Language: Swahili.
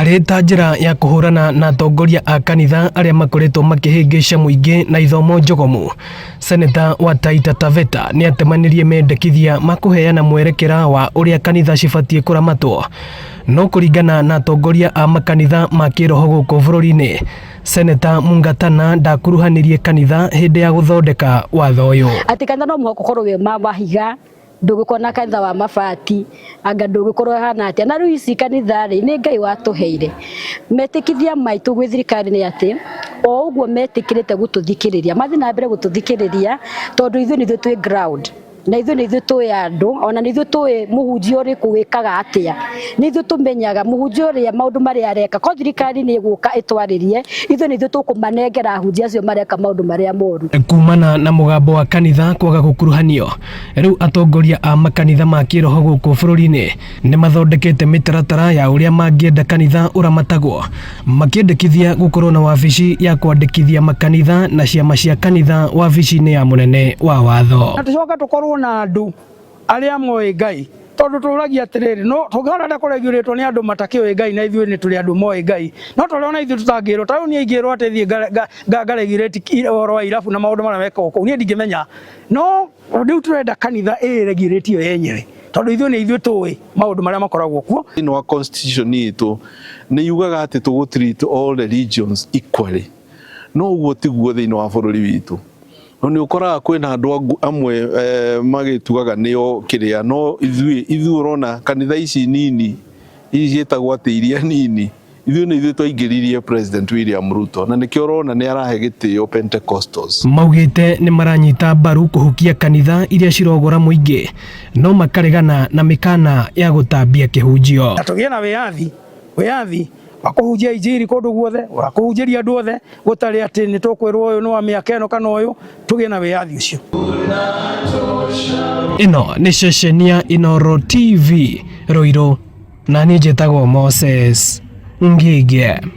Arĩ ta njĩra ya kũhũrana na atongoria a kanitha arĩa makoretwo makĩhĩngĩca mũingĩ na ithomo njogomu, Seneta wa Taita Taveta nĩ atemanirie mendekithia ma kũheana mwerekera wa ũrĩa kanitha cibatie kũramatwo. No kũringana na atongoria a makanitha ma kĩroho gũkũ bũrũri-inĩ, Seneta Mungatana ndakuruhanirie kanitha hĩndĩ ya gũthondeka watho ũyũ. Atĩ kanitha no mũhaka ũkorwo wĩ mahiga, ndũgĩkorwo na kanitha wa mabati, anga ndũgĩkorwo hana atĩa. Na rĩu ici kanitha rĩ nĩ Ngai watũheire. Metĩkithia maitũ gwĩ thirikari nĩ atĩ o ũguo metĩkĩrĩte gũtũthikĩrĩria, mathiĩ na mbere gũtũthikĩrĩria tondũ ithuĩ nĩthuĩ twĩ ground. Na ithuĩ nĩthuĩ tũĩ andũ, ona nĩthuĩ tũĩ mũhunjia ũrĩkũ wĩkaga atĩa. Nĩthuĩ tũmenyaga mũhunjia ũrĩa maũndũ marĩa areka. Ko thirikari nĩ ĩgũka ĩtwarĩrie, ithuĩ nĩthuĩ tũkũmanengera ahunjia acio mareka maũndũ marĩa moru. Kumana na mũgambo wa kanitha kwaga gũkuruhanio, rĩu atongoria a makanitha ma kĩroho gũkũ bũrũri-inĩ nĩ mathondekete mĩtaratara ya ũrĩa mangĩenda kanitha ũramatagwo, makĩendekithia gũkorwo na wabici ya kwandĩkithia makanitha na ciama cia kanitha wabici-inĩ ya mũnene wa watho. Tucoka tukorwo na andũ arĩa moĩ Ngai, tondu turagia atiriri no tugana ndakoregirĩtwo nĩ andũ matakĩoĩ Ngai na ithuĩ nĩ tũrĩ andũ moĩ Ngai, no tũrona ithuĩ tutangĩrwo ta rĩu niĩ ingĩrwo atĩ thiĩ ngaregirĩti oro wa irabu na maũndũ marĩa meka gũkũ niĩ ndingĩmenya, no rĩu turenda kanitha ĩregirĩtio yenyewe tondu ithuĩ nĩ ithuĩ tũĩ maũndũ marĩa makoragwo kuo. Thĩinĩ wa constitution itũ nĩ yugaga atĩ tũgũ-treat all religions equally, no ũguo tiguo thĩinĩ wa bũrũri witũ. No nĩ ũkoraga kwĩna andũ amwe magĩtugaga nĩo kĩrĩa, no ithuĩ ũrona kanitha ici nini ici ciĩtagwo atĩ iria nini, ithuĩ nĩ ithuĩ twaingĩririe President William Ruto na nĩkĩo ũrona nĩ arahe gĩtĩo Pentecostals. Maugĩte nĩ maranyita mbaru kũhukia kanitha iria cirogora mũingĩ, no makaregana na mĩkana ya gũtambia kĩhunjio. Na tũgĩe na wĩyathi wa kũhunjia injiri kũndũ guothe, wa kũhunjĩria andũ othe, gũtarĩ atĩ nĩ tũkwĩrwo ũyũ nĩ wa mĩaka ĩno kana ũyũ, tũgĩe na wĩyathi ũcio. Ĩno nĩ ceceni ya Inooro TV Ruiru, na niĩ njĩtagwo Moses Ngigĩ.